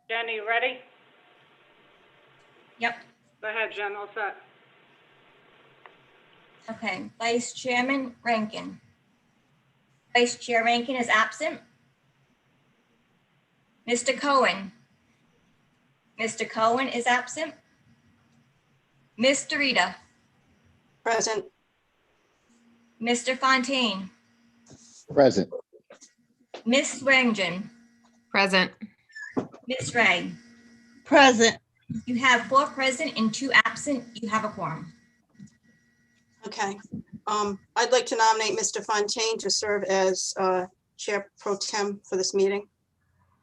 Jenny, you ready? Yep. Go ahead, Jen, all set. Okay, Vice Chairman Rankin. Vice Chair Rankin is absent. Mr. Cohen. Mr. Cohen is absent. Ms. Dorita. Present. Mr. Fontaine. Present. Ms. Swearingen. Present. Ms. Ray. Present. You have 4 present and 2 absent. You have a quorum. Okay. I'd like to nominate Mr. Fontaine to serve as Chair Pro Tem for this meeting.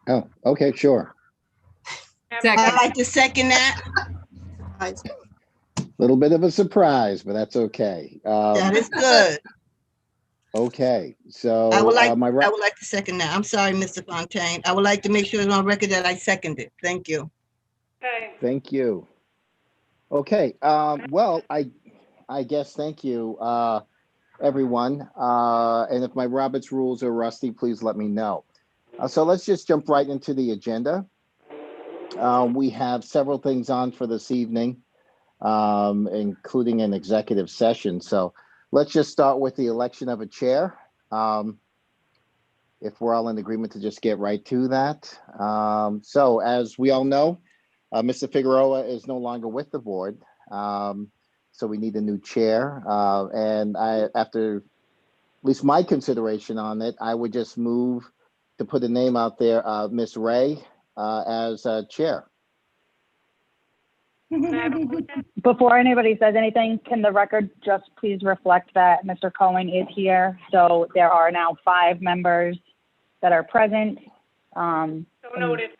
Oh, okay, sure. Second. I'd like to second that. I- Little bit of a surprise, but that's okay. That is good. Okay, so I would like my to second that. I'm sorry, Mr. Fontaine. I would like to make sure it's on record that I seconded. Thank you. Okay, thank you. Okay, well, I guess thank you, everyone. And if my Robert's rules are rusty, please let me know. So let's just jump right into the agenda. We have several things on for this evening, including an executive session. So let's just start with the election of a chair. If we're all in agreement to just get right to that. So as we all know, Mr. Figueroa is no longer with the board. So we need a new chair. And after at least my consideration on it, I would just move to put a name out there, Miss Ray, as chair. can I have a motion? Before anybody says anything, can the record just please reflect that Mr. Cohen is here? So there are now 5 members that are present. So noted,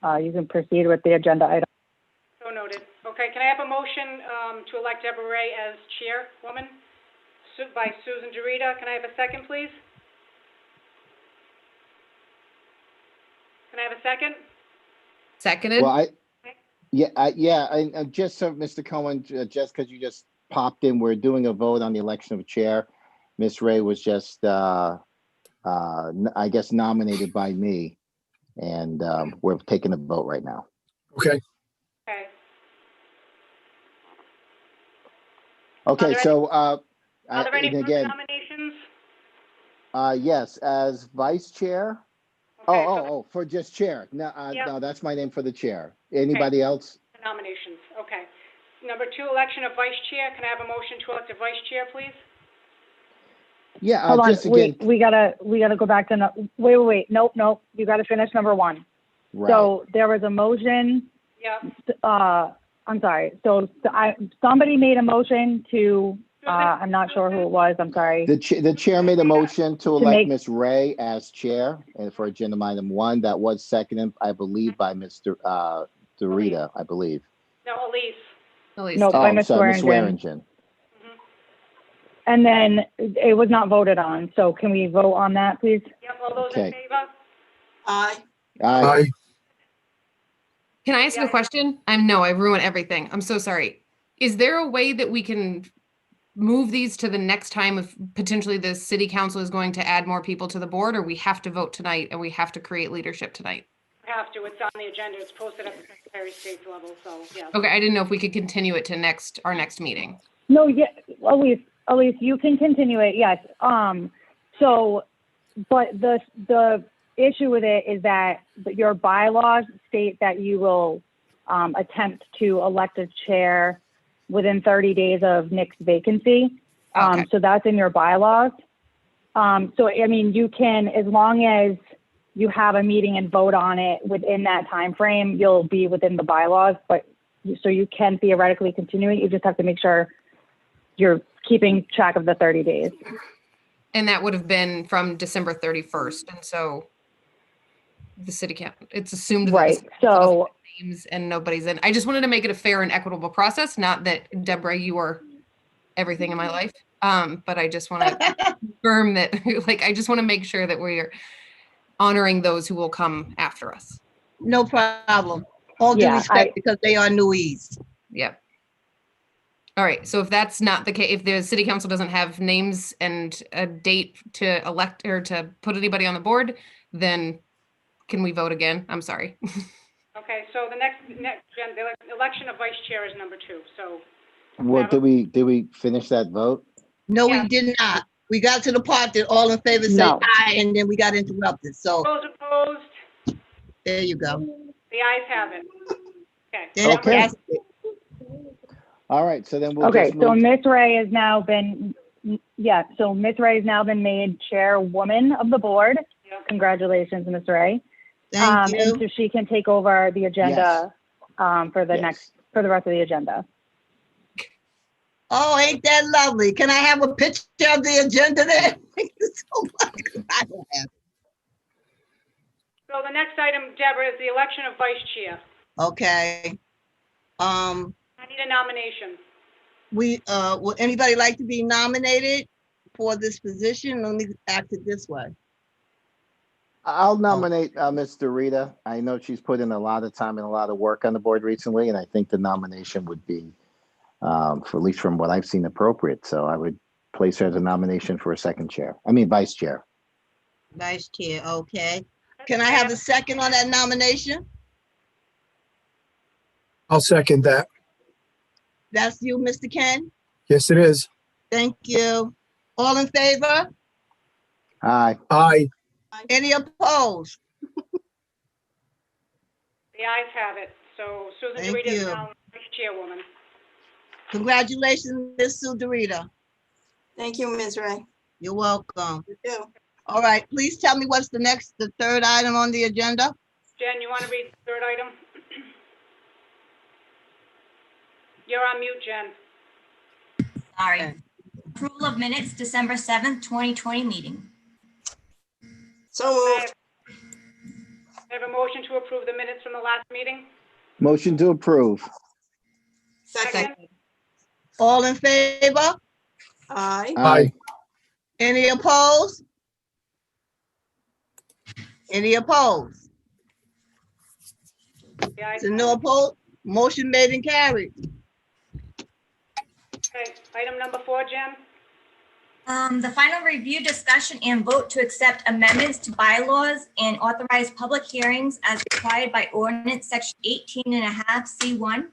You can proceed with the agenda item. so noted. Okay, can I have a motion to elect Deborah Ray as chairwoman by Susan Dorita? Can I have a second, please? Can I have a second? Seconded. Well, and just so Mr. Cohen, just because you just popped in, we're doing a vote on the election of a chair. Miss Ray was just, I guess, nominated by me, and we're taking a vote right now. Okay, Okay. Okay, there so Are there any and further again, nominations? yes, as vice chair. Okay, Oh, for just chair. No, Yep. no, that's my name for the chair. Anybody else? Nominations, okay. Number 2, election of vice chair. Can I have a motion to elect a vice chair, please? Yeah, Hold on, just again, we gotta go back to, wait, nope. You gotta finish number 1. right. So there was a motion, Yep. I'm sorry. So somebody made a motion to, I'm not sure who it was, I'm sorry. The chair made a motion to elect make- Miss Ray as chair and for agenda item 1. That was seconded, I believe, by Mr. Dorita, I believe. No, Elise. Elise. No, by Oh, Ms. sorry, Ms. Swearingen. Swearingen. And then it was not voted on. So can we vote on that, please? Yep, all those in Okay. favor? Aye. Aye. aye. Can I ask Yeah. a question? I've ruined everything. I'm so sorry. Is there a way that we can move these to the next time if potentially the city council is going to add more people to the board, or we have to vote tonight and we have to create leadership tonight? Have to, it's on the agenda, it's posted at the Secretary of State's level, so, yeah. Okay, I didn't know if we could continue it to our next meeting. No, yeah, Elise, you can continue it, yes. So, but the issue with it is that your bylaws state that you will attempt to elect a chair within 30 days of Nick's vacancy. Okay. So that's in your bylaws. So, I mean, you can, as long as you have a meeting and vote on it within that time frame, you'll be within the bylaws, so you can theoretically continue it. You just have to make sure you're keeping track of the 30 days. And that would have been from December 31st. And so the city can't, it's assumed that the Right. city council doesn't So, have names and nobody's in. I just wanted to make it a fair and equitable process. Not that, Deborah, you are everything in my life. But I just want to confirm that, I just want to make sure that we're honoring those who will come after us. No problem. All due Yeah, respect, because they are newies. Yep. All right. So if that's not the case, if the city council doesn't have names and a date to elect or to put anybody on the board, then can we vote again? I'm sorry. Okay, so the next, Jen, the election of vice chair is number 2, so. Well, did we finish that vote? No, Yeah. we did not. We got to the part that all in favor say No. aye, and then we got interrupted. So Those opposed, there you go. the ayes have it. Okay. Then Okay. that's it. All right, so then we'll Okay, just so move. Miss Ray has now been, so Miss Ray has now been made chairwoman of the board. Yep. Congratulations, Miss Ray. Thank And you. so she can take over the agenda, for the Yes. for the rest of the agenda. Oh, ain't that lovely? Can I have a picture of the agenda there? Thank you so much. I don't have it. So the next item, Deborah, is the election of vice chair. Okay. I need a nomination. Would anybody like to be nominated for this position? Let me act it this way. I'll nominate Ms. Dorita. I know she's put in a lot of time and a lot of work on the board recently, and I think the nomination would be, for at least from what I've seen, appropriate. So I would place her as a nomination for a vice chair. Vice Chair, okay. Can I have a second on that nomination? I'll second that. That's you, Mr. Ken? Yes, it is. Thank you. All in favor? Aye. Aye. Any opposed? The ayes have it. So Susan Thank Dorita is you. now vice chairwoman. Congratulations, Ms. Sudarita. Thank you, Ms. Ray. You're welcome. You too. All right, please tell me what's the third item on the agenda? Jen, you want to read the third item? You're on mute, Jen. Sorry. Okay. Approval of minutes, December 7th, 2020 meeting. So I moved. have a motion to approve the minutes from the last meeting. Motion to approve. Second. All in favor? Aye. Aye. Any opposed? Any opposed? The ayes So have no it. opposed? Motion made and carried. Okay, item number 4, Jen. The final review, discussion, and vote to accept amendments to bylaws and authorize public hearings as required by ordinance section 18.5 C1.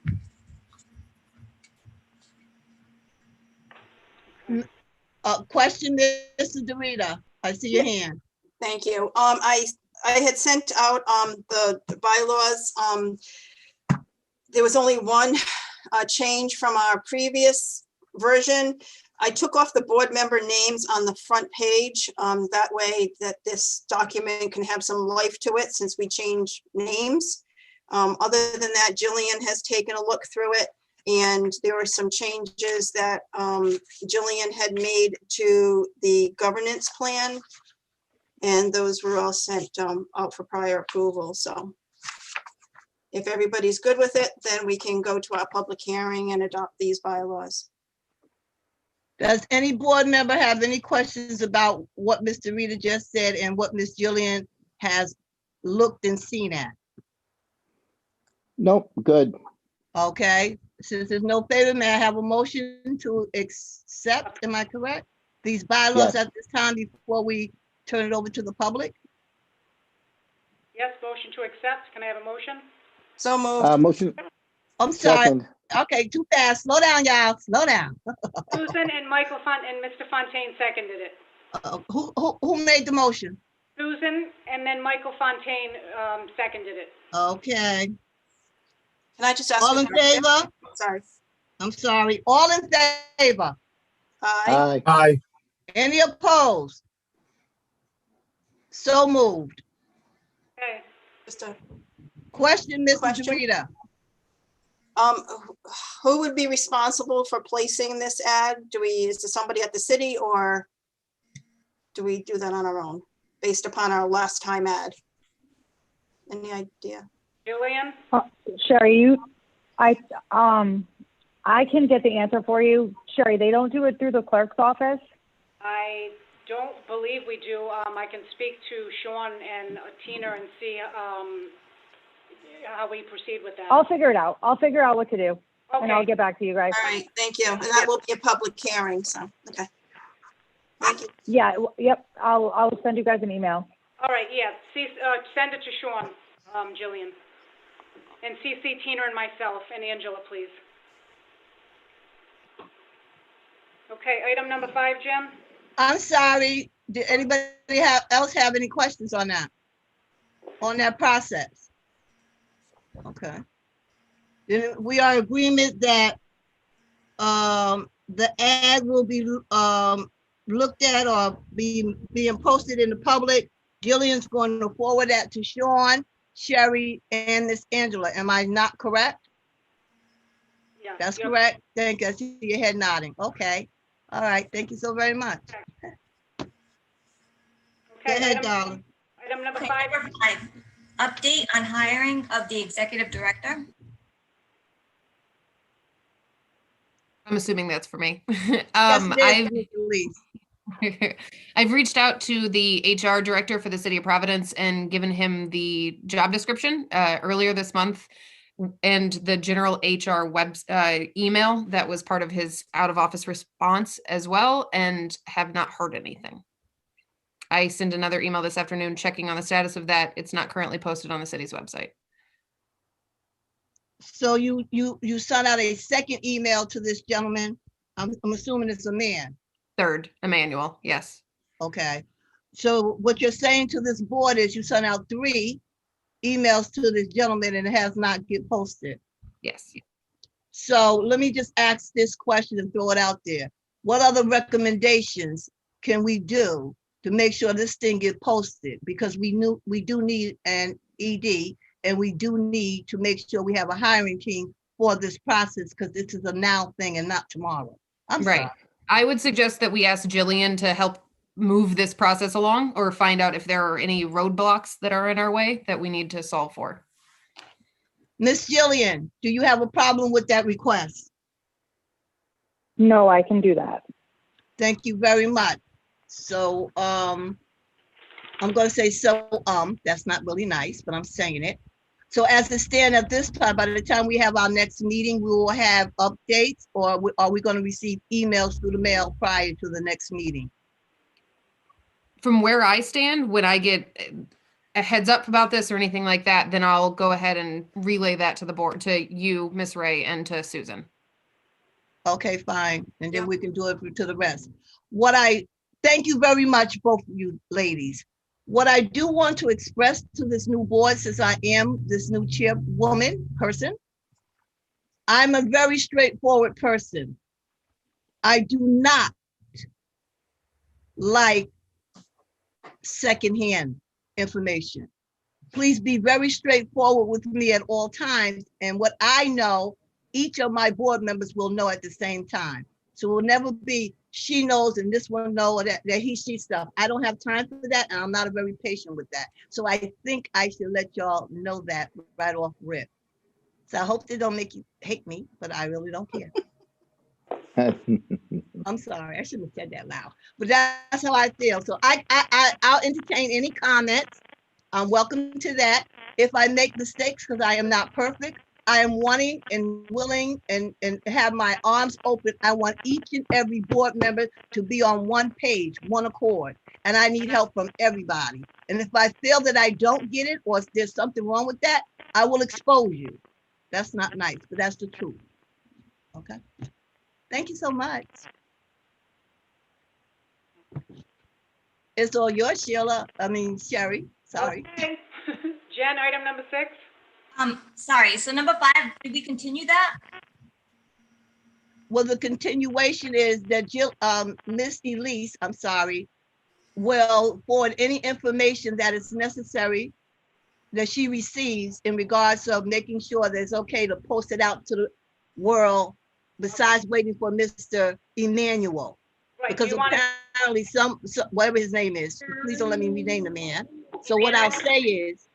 Question, Mr. Dorita. I see your hand. Thank you. I had sent out, the bylaws. There was only one, change from our previous version. I took off the board member names on the front page. That way that this document can have some life to it since we changed names. Other than that, Jillian has taken a look through it. And there were some changes that Jillian had made to the governance plan. And those were all sent out for prior approval, so. If everybody's good with it, then we can go to our public hearing and adopt these bylaws. Does any board member have any questions about what Mr. Rita just said and what Ms. Jillian has looked and seen at? Nope, good. Okay, since there's no favor, may I have a motion to accept, am I correct? These bylaws Yes. at this time before we turn it over to the public? Yes, motion to accept. Can I have a motion? So moved. Motion, I'm sorry, second. okay, too fast, slow down, y'all, slow down. Susan and and Mr. Fontaine seconded it. Who made the motion? Susan and then Michael Fontaine seconded it. Okay, Can I just ask? all in favor? Sorry. I'm sorry, all in favor? Aye. Aye. Aye. Any opposed? So moved. Okay, Just a, Question, Mrs. Question? Dorita. who would be responsible for placing this ad? Is it somebody at the city or do we do that on our own based upon our last time ad? Any idea? Jillian? Sherry, I can get the answer for you. Sherry, they don't do it through the clerk's office? I don't believe we do. I can speak to Sean and Tina and see how we proceed with that. I'll figure it out. I'll figure out what to do, and I'll Okay, get back to you guys. All right, thank you. And that will be a public hearing, so, okay. Thank you. Yeah, yep, I'll send you guys an email. all right, yeah, see, send it to Sean, Jillian. And CC Tina and myself, and Angela, please. Okay, item number 5, Jim? I'm sorry, did anybody else have any questions on that? On that process? Okay. Then we are in agreement that the ad will be looked at or being posted in the public. Jillian's going to forward that to Sean, Sherry, and Miss Angela. Am I not correct? Yeah. That's yep. correct. Thank you. I see your head nodding. Okay. All right. Thank you so very much. Go Okay, ahead, darling. item number Okay, 5. number 5, update on hiring of the executive director. I'm assuming that's for me. Yes, Um, it is, Ms. Elise. I've reached out to the HR director for the city of Providence and given him the job description earlier this month and the general HR email that was part of his out of office response as well, and have not heard anything. I sent another email this afternoon checking on the status of that. It's not currently posted on the city's website. So you sent out a second email to this gentleman. I'm assuming it's a man. Third, Emmanuel, yes. Okay. So what you're saying to this board is you sent out 3 emails to this gentleman and it has not get posted. Yes. So let me just ask this question and throw it out there. What other recommendations can we do to make sure this thing get posted? Because we do need an ED, and we do need to make sure we have a hiring team for this process, because this is a now thing and not tomorrow. I'm Right. sorry. I would suggest that we ask Jillian to help move this process along or find out if there are any roadblocks that are in our way that we need to solve for. Miss Jillian, do you have a problem with that request? No, I can do that. Thank you very much. So, I'm gonna say that's not really nice, but I'm saying it. So as it stands at this time, by the time we have our next meeting, we will have updates, or are we gonna receive emails through the mail prior to the next meeting? From where I stand, when I get a heads up about this or anything like that, then I'll go ahead and relay that to the board, to you, Miss Ray, and to Susan. Okay, fine, and then we can do it to the rest. Thank you very much, both of you ladies. What I do want to express to this new board, since I am this new chairwoman person, I'm a very straightforward person. I do not like secondhand information. Please be very straightforward with me at all times, and what I know, each of my board members will know at the same time. So it will never be she knows and this one know, or that he, she stuff. I don't have time for that, and I'm not very patient with that. So I think I should let y'all know that right off rip. So I hope they don't make you hate me, but I really don't care. I'm sorry, I shouldn't have said that loud, but that's how I feel. So I'll entertain any comments. I'm welcome to that. If I make mistakes, because I am not perfect, I am wanting and willing and have my arms open. I want each and every board member to be on one page, one accord, and I need help from everybody. And if I feel that I don't get it, or if there's something wrong with that, I will expose you. That's not nice, but that's the truth. Okay. Thank you so much. It's all yours, Sherry. Sorry. Okay. Jen, item number 6. Sorry, so number 5, did we continue that? Well, the continuation is that Miss Elise, will forward any information that is necessary that she receives in regards of making sure that it's okay to post it out to the world, besides waiting for Mr. Emmanuel. Right, Because apparently some whatever his name is, please don't let me rename the man. So what I'll say is,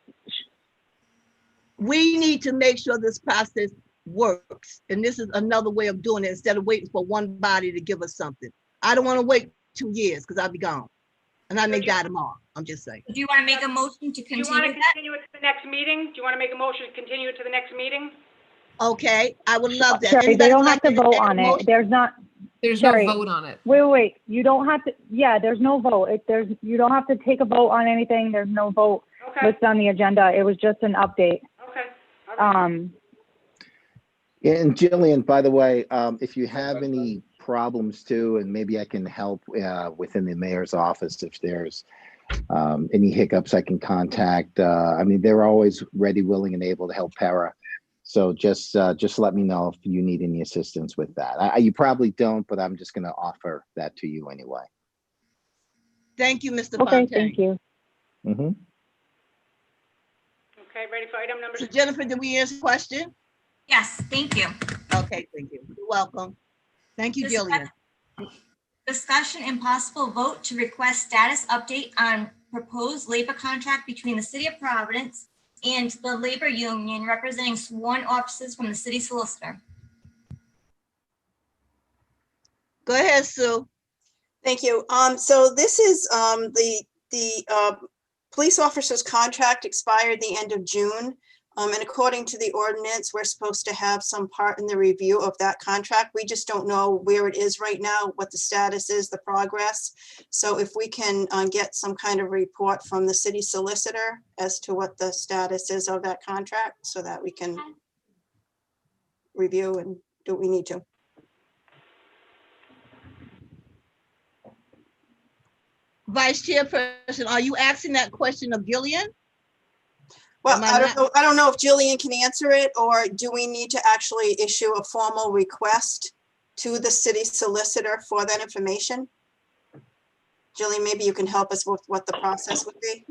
we need to make sure this process works. And this is another way of doing it, instead of waiting for one body to give us something. I don't want to wait 2 years, because I'll be gone. And I may die tomorrow. I'm just saying. Do you want to make a motion to Do you want to continue that? continue it to the next meeting? Do you want to make a motion to continue it to the next meeting? Okay, I would love that. Sherry, they Anybody don't would have like to vote make a on it. motion? There's Sherry, no vote on it. Wait, you don't have to, there's no vote. You don't have to take a vote on anything. There's no vote Okay, listed on the agenda. It was just an update. okay. Yeah, and Jillian, by the way, if you have any problems too, and maybe I can help within the mayor's office if there's any hiccups I can contact. I mean, they're always ready, willing, and able to help PERA. So just let me know if you need any assistance with that. You probably don't, but I'm just going to offer that to you anyway. Thank you, Mr. Okay, Fontaine. thank you. Mm-hmm. Okay, ready for item number So Jennifer, did we answer the question? Yes, thank you. Okay, thank you. You're welcome. Thank you, Jillian. Discussion and possible vote to request status update on proposed labor contract between the city of Providence and the labor union representing sworn officers from the city solicitor. Go ahead, Sue. Thank you. So this is the police officer's contract expired the end of June. And according to the ordinance, we're supposed to have some part in the review of that contract. We just don't know where it is right now, what the status is, the progress. So if we can get some kind of report from the city solicitor as to what the status is of that contract so that we can review and do what we need to. Vice Chairperson, are you asking that question of Gillian? Well, Am I I don't not- know. I don't know if Jillian can answer it, or do we need to actually issue a formal request to the city solicitor for that information? Jillian, maybe you can help us with what the process would be.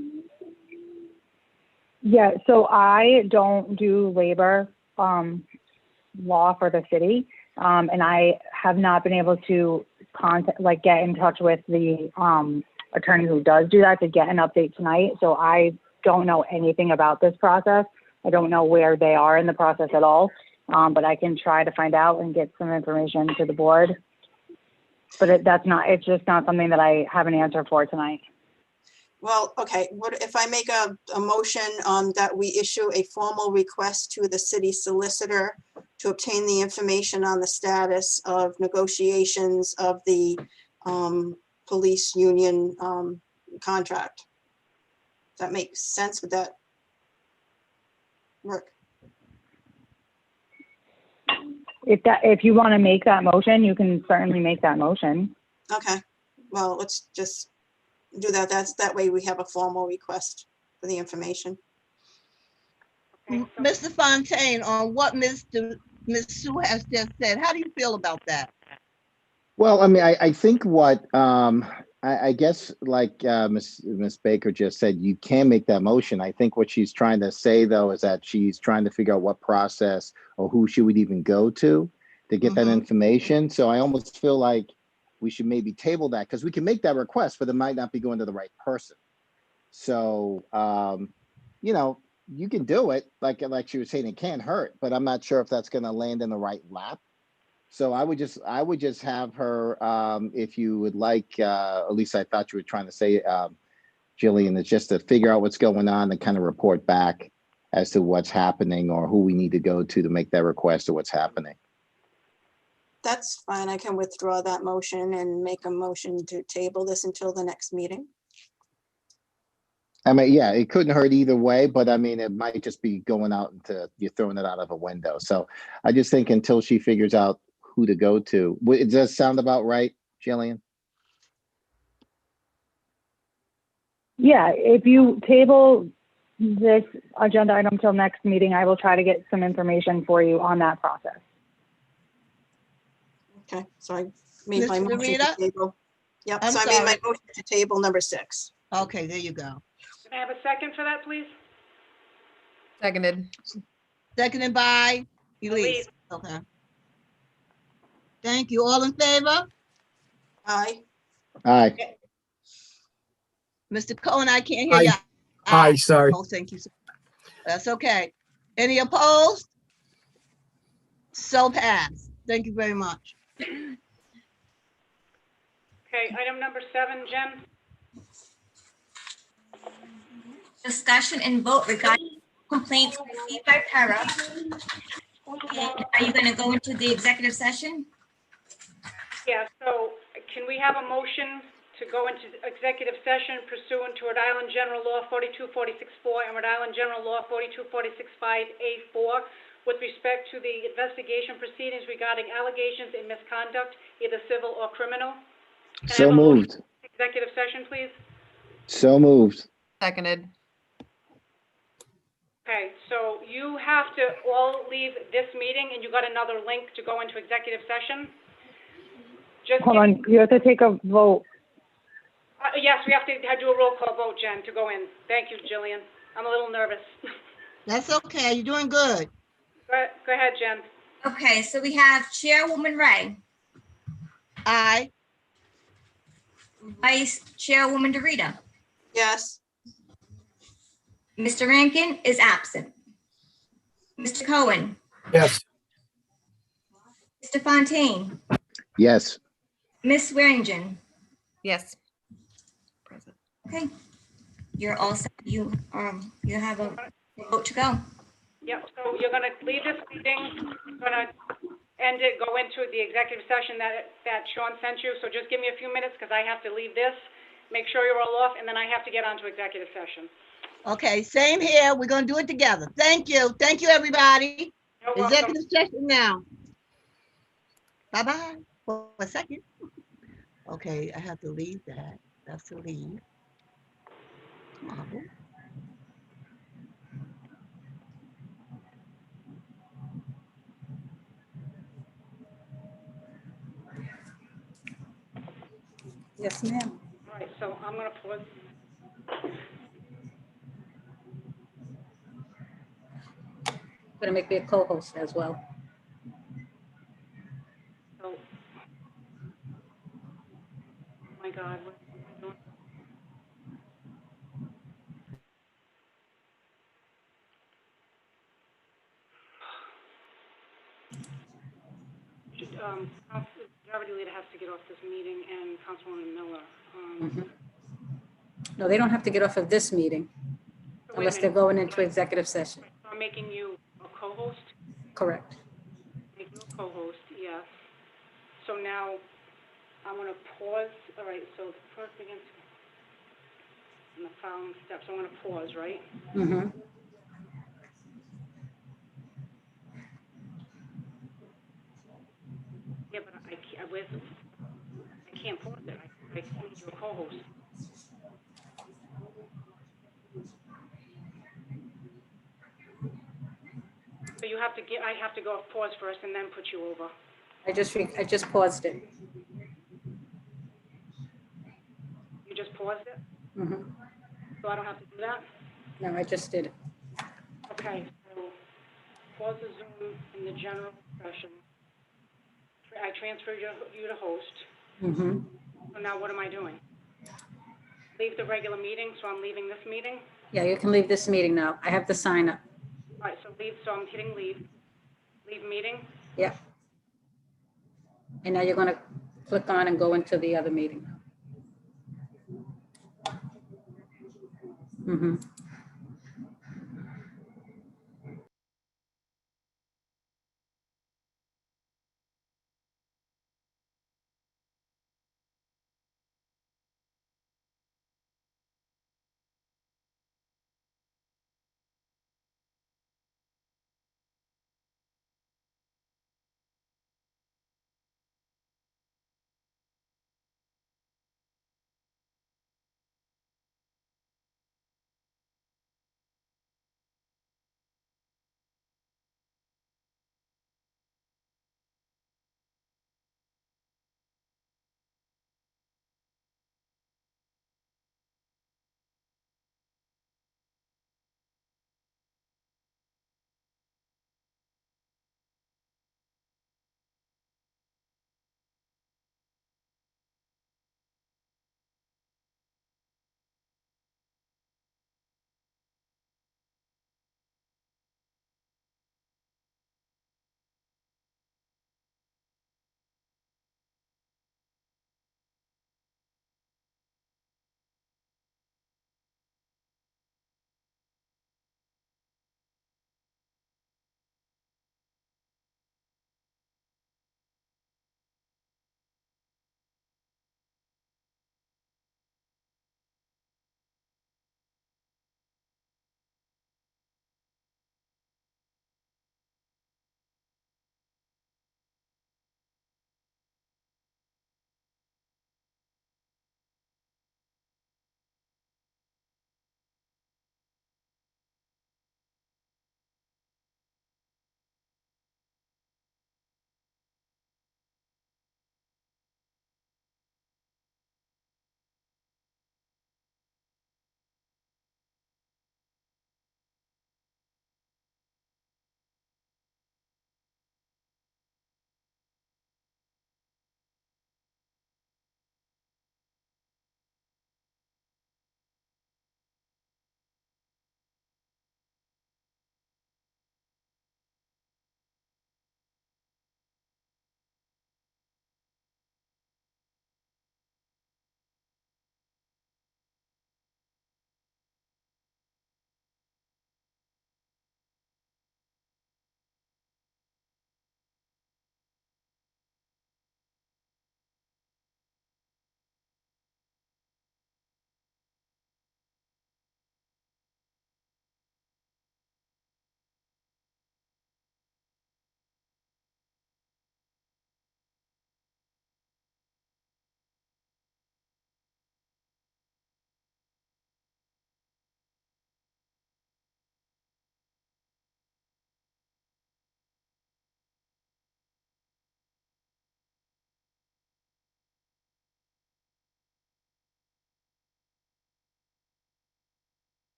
Yeah, so I don't do labor law for the city, and I have not been able to get in touch with the attorney who does do that to get an update tonight. So I don't know anything about this process. I don't know where they are in the process at all, but I can try to find out and get some information to the board. But it's just not something that I have an answer for tonight. Well, okay, what if I make a motion that we issue a formal request to the city solicitor to obtain the information on the status of negotiations of the police union contract? Does that make sense? Would that work? If you want to make that motion, you can certainly make that motion. Okay, well, let's just do that. That way we have a formal request for the information. Mr. Fontaine, on what Ms. Sue has just said, how do you feel about that? Well, I mean, I think what I guess like Ms. Baker just said, you can make that motion. I think what she's trying to say, though, is that she's trying to figure out what process or who she would even go to get that information. So I almost feel like we should maybe table that because we can make that request, but it might not be going to the right person. So, you know, you can do it. Like she was saying, it can't hurt, but I'm not sure if that's going to land in the right lap. So I would just have her, if you would like, at least I thought you were trying to say, Jillian, it's just to figure out what's going on and kind of report back as to what's happening or who we need to go to make that request or what's happening. That's fine. I can withdraw that motion and make a motion to table this until the next meeting. I mean, yeah, it couldn't hurt either way, but I mean, it might just be going out into, you're throwing it out of a window. So I just think until she figures out who to go to, does that sound about right, Jillian? Yeah, if you table this agenda item till next meeting, I will try to get some information for you on that process. Okay, so I made my Mr. motion to Rita? table. Yep, I'm so I made my sorry. motion to table number 6. Okay, there you go. Can I have a second for that, please? Seconded. Seconded by Elise. Okay. Thank you. All in favor? Aye. Aye. Mr. Cohen, I can't hear you. Aye, sorry. Oh, thank you. That's okay. Any opposed? So passed. Thank you very much. Okay, item number 7, Jen. Discussion and vote regarding complaints received by PERA. And are you going to go into the executive session? Yeah, so can we have a motion to go into executive session pursuant to Rhode Island General Law 42464 and Rhode Island General Law 42465A4 with respect to the investigation proceedings regarding allegations in misconduct, either civil or criminal. Can I So have a motion moved. for executive session, please? So moved. Seconded. Okay, so you have to all leave this meeting, and you got another link to go into executive session. Just Hold on, you have to take a vote. Yes, we have to do a roll call vote, Jen, to go in. Thank you, Jillian. I'm a little nervous. That's okay. You're doing good. Go ahead, Jen. Okay, so we have Chairwoman Ray, Aye. Vice Chairwoman DeRita. Yes. Mr. Rankin is absent. Mr. Cohen, Yes. Mr. Fontaine, Yes. Ms. Swearingen. Yes. Present. Okay, you're all set. You have a vote to go. Yep, so you're gonna leave this meeting, you're gonna end it, go into the executive session that Sean sent you. So just give me a few minutes, because I have to leave this, make sure you're all off, and then I have to get onto executive session. Okay, same here. We're gonna do it together. Thank you. Thank you, everybody. You're welcome. Executive session now. Bye-bye for a second. Okay, I have to leave that. That's to leave. Come on. boo. Yes, ma'am. All right, so I'm gonna pause. Gonna make me a co-host as well. So, oh my God, what am I doing? Majority Leader has to get off this meeting, and Councilwoman Miller. No, they don't have to get off of this meeting Wait a unless they're minute. going into executive session. I'm making you a co-host. Correct. Make you a co-host, yes. So now, I'm gonna pause, all right, so the first against, in the following steps, I'm gonna pause, right? Mm-hmm. Yeah, but I can't pause it, I need you a co-host. So you have to I have to go off pause first and then put you over. I just paused it. You just paused it, Mm-hmm. so I don't have to do that? No, I just did it. Okay, so pause the Zoom in the general session. I transferred you to host. Mm-hmm. So now what am I doing? Leave the regular meeting, so I'm leaving this meeting? Yeah, you can leave this meeting now. I have to sign up. All right, so leave, so I'm hitting leave. Leave meeting? Yeah. And now you're gonna click on and go into the other meeting. Mm-hmm.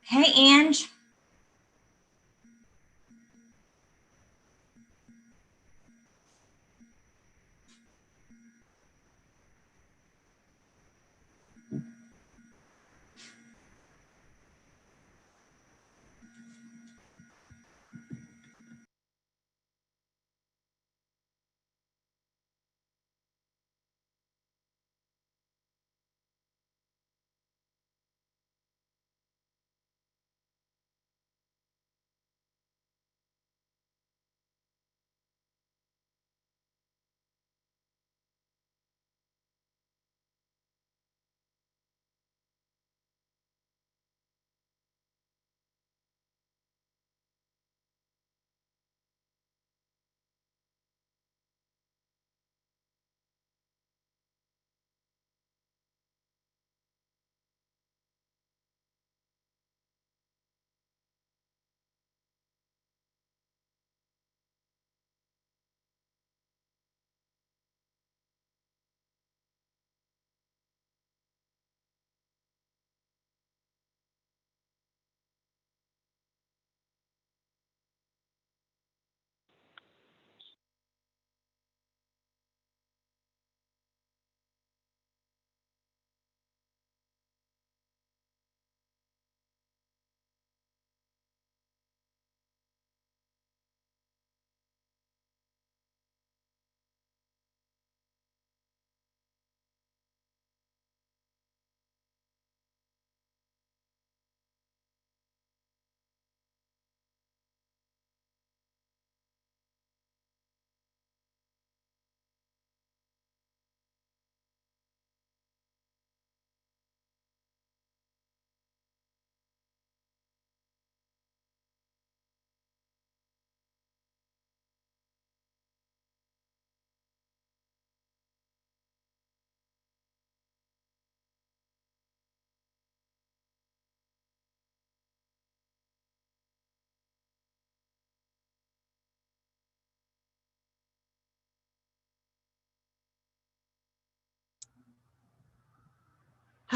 Hey, Ange.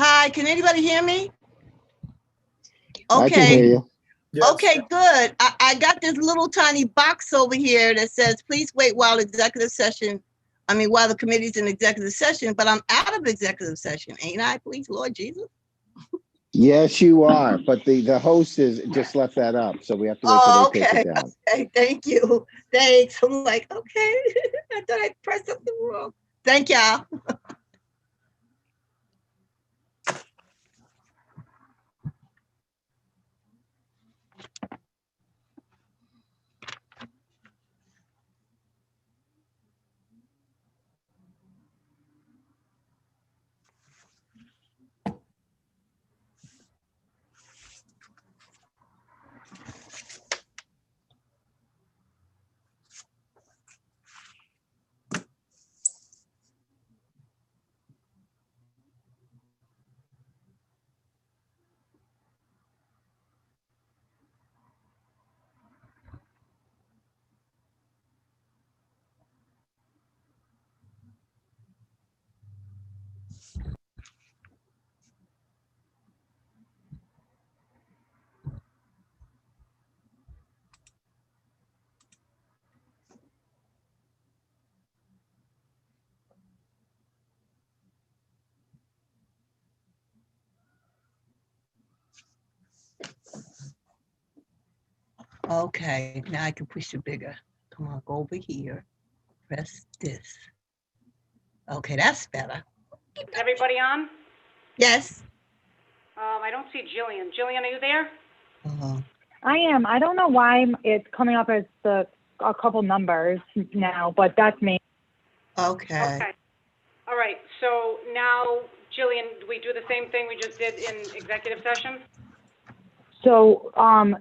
Hi, can anybody hear me? I can hear Okay, you. Yes. okay, good. I got this little tiny box over here that says, please wait while executive session, while the committee's in executive session, but I'm out of executive session, ain't I? Please, Lord Jesus. Yes, you are, but the host is just left that up, so we have to wait till Oh, they take okay, it down. okay, thank you. Thanks. I'm like, okay, I thought I pressed something wrong. Thank y'all. Okay, now I can push it bigger. Come on, go over here. Press this. Okay, that's better. Is everybody on? Yes. I don't see Jillian. Jillian, are you there? I am. I don't know why it's coming up as a couple numbers now, but that's me. Okay. Okay. All right, so now, Jillian, do we do the same thing we just did in executive session? So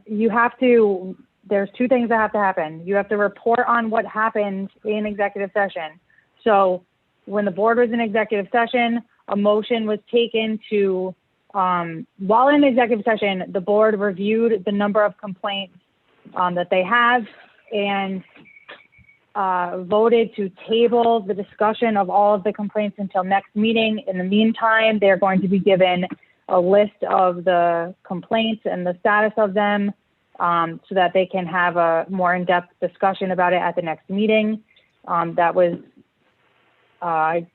you have to, there's two things that have to happen. You have to report on what happened in executive session. So when the board was in executive session, a motion was taken to, while in executive session, the board reviewed the number of complaints that they have and voted to table the discussion of all of the complaints until next meeting. In the meantime, they're going to be given a list of the complaints and the status of them, so that they can have a more in-depth discussion about it at the next meeting. That was, I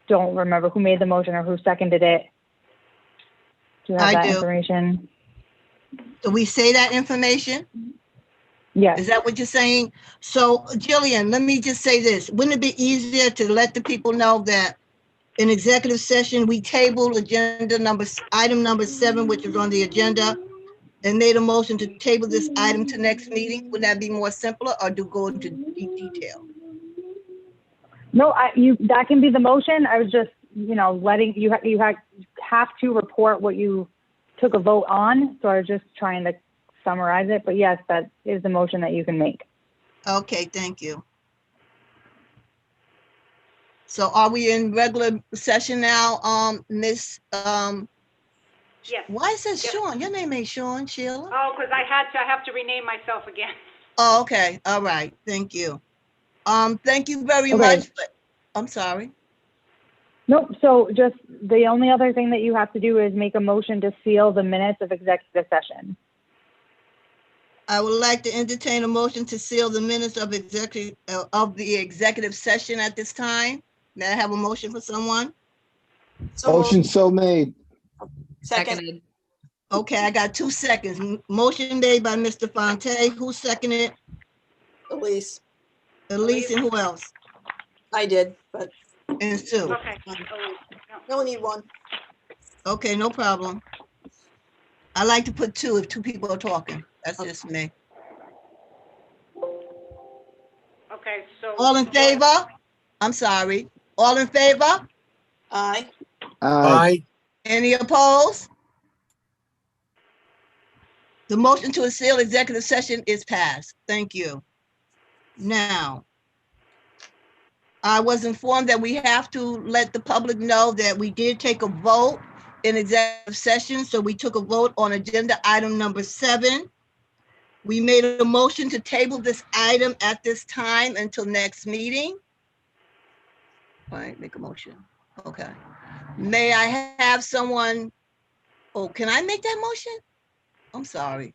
don't remember who made the motion or who seconded it. Do you have I that do. information? Do we say that information? Yes. Is that what you're saying? So Jillian, let me just say this. Wouldn't it be easier to let the people know that in executive session, we tabled item number 7, which is on the agenda, and made a motion to table this item to next meeting? Would that be more simpler, or do go into detail? No, that can be the motion. I was just, letting you have to report what you took a vote on. So I was just trying to summarize it, but yes, that is the motion that you can make. Okay, thank you. So are we in regular session now, Miss, Yes. why is it Yep. Sean? Your name ain't Sean, Sheila? Oh, because I have to rename myself again. Oh, okay, all right, thank you. Thank you very Okay. much, but, I'm sorry. Nope. So just the only other thing that you have to do is make a motion to seal the minutes of executive session. I would like to entertain a motion to seal the minutes of the executive session at this time. May I have a motion for someone? So moved. Motion so made. Second, Seconded. Okay, I got 2 seconds. Motion made by Mr. Fontaine. Who seconded? Elise. Elise, and who else? I did, but And Sue. Okay. we only need one. Okay, no problem. I like to put 2 if 2 people are talking. That's just me. Okay, so. All in favor? I'm sorry. All in favor? Aye. Aye. Aye. Any opposed? The motion to seal executive session is passed. Thank you. Now, I was informed that we have to let the public know that we did take a vote in executive session. So we took a vote on agenda item number 7. We made a motion to table this item at this time until next meeting. All right, make a motion. Okay. May I have someone, oh, can I make that motion? I'm sorry.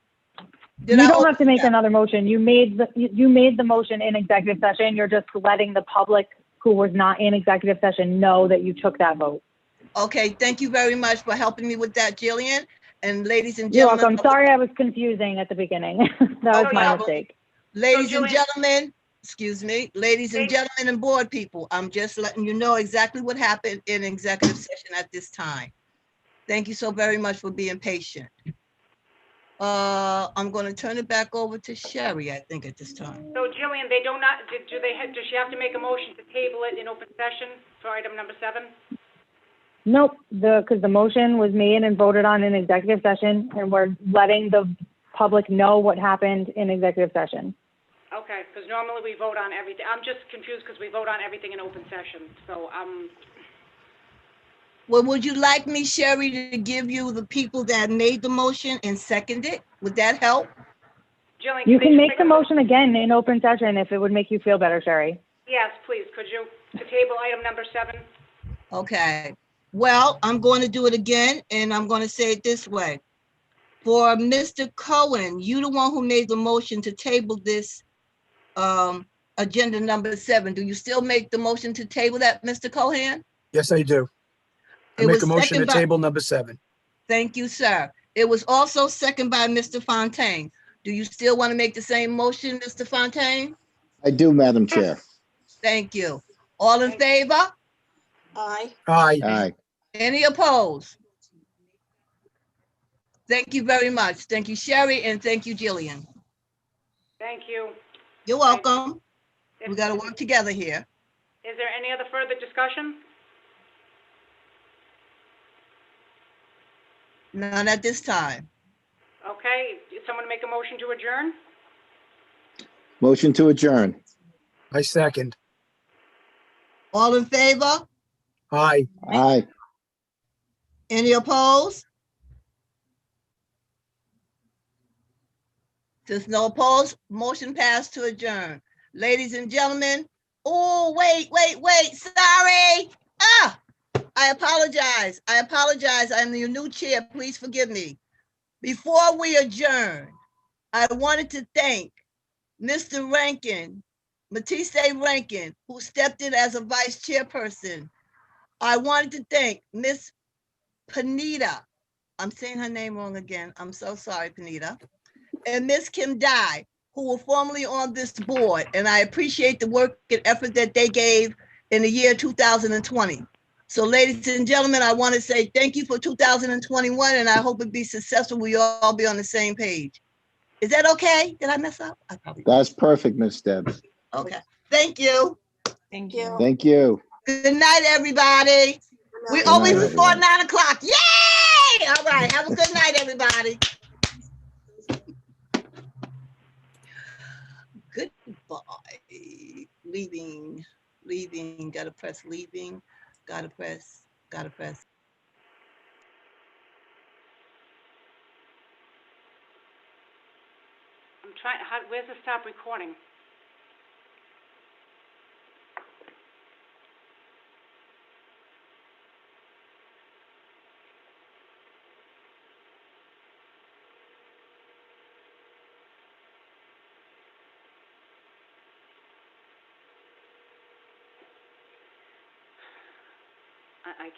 Did You I don't open have to make that? another motion. You made the motion in executive session. You're just letting the public who was not in executive session know that you took that vote. Okay, thank you very much for helping me with that, Jillian. And ladies and You're gentlemen. welcome. Sorry I was confusing at the beginning. That was my problem. mistake. Ladies So, and Jillian- gentlemen, excuse me, ladies and Thank- gentlemen and board people, I'm just letting you know exactly what happened in executive session at this time. Thank you so very much for being patient. I'm going to turn it back over to Sherry, I think, at this time. So Jillian, does she have to make a motion to table it in open session for item number 7? Nope, because the motion was made and voted on in executive session, and we're letting the public know what happened in executive session. Okay, because normally we vote on everything. I'm just confused because we vote on everything in open session, so, Well, would you like me, Sherry, to give you the people that made the motion and seconded it? Would that help? Jillian. You they can just make the motion again in open session if it would make you feel better, Sherry. Yes, please, could you, to table item number 7? Okay, well, I'm going to do it again, and I'm going to say it this way. For Mr. Cohen, you the one who made the motion to table this agenda number 7. Do you still make the motion to table that, Mr. Cohen? Yes, I do. I It make was a motion to second by- table number 7. Thank you, sir. It was also second by Mr. Fontaine. Do you still want to make the same motion, Mr. Fontaine? I do, Madam Chair. Thank you. All in favor? Aye. Aye. Aye. Any opposed? Thank you very much. Thank you, Sherry, and thank you, Jillian. Thank you. You're welcome. We got to work together here. Is there any other further discussion? None at this time. Okay, did someone make a motion to adjourn? Motion to adjourn. I second. All in favor? Aye. Aye. Any opposed? There's no opposed, motion passed to adjourn. Ladies and gentlemen, oh, wait, sorry. I apologize. I apologize. I'm your new chair. Please forgive me. Before we adjourn, I wanted to thank Mr. Rankin, Matisse Rankin, who stepped in as a vice chairperson. I wanted to thank Miss Panita. I'm saying her name wrong again. I'm so sorry, Panita. And Miss Kim Dye, who were formerly on this board. And I appreciate the work and effort that they gave in the year 2020. So ladies and gentlemen, I want to say thank you for 2021, and I hope it be successful. We all be on the same page. Is that okay? Did I mess up? I probably did. That's perfect, Miss Debs. Okay. Thank you. Thank you. Thank you. Good night, everybody. We Good always night, before everyone. 9 o'clock. Yay! All right. Have a good night, everybody. Goodbye. Leaving. Leaving. Gotta press leaving. Gotta press. Gotta press. I'm trying, where's the stop recording? I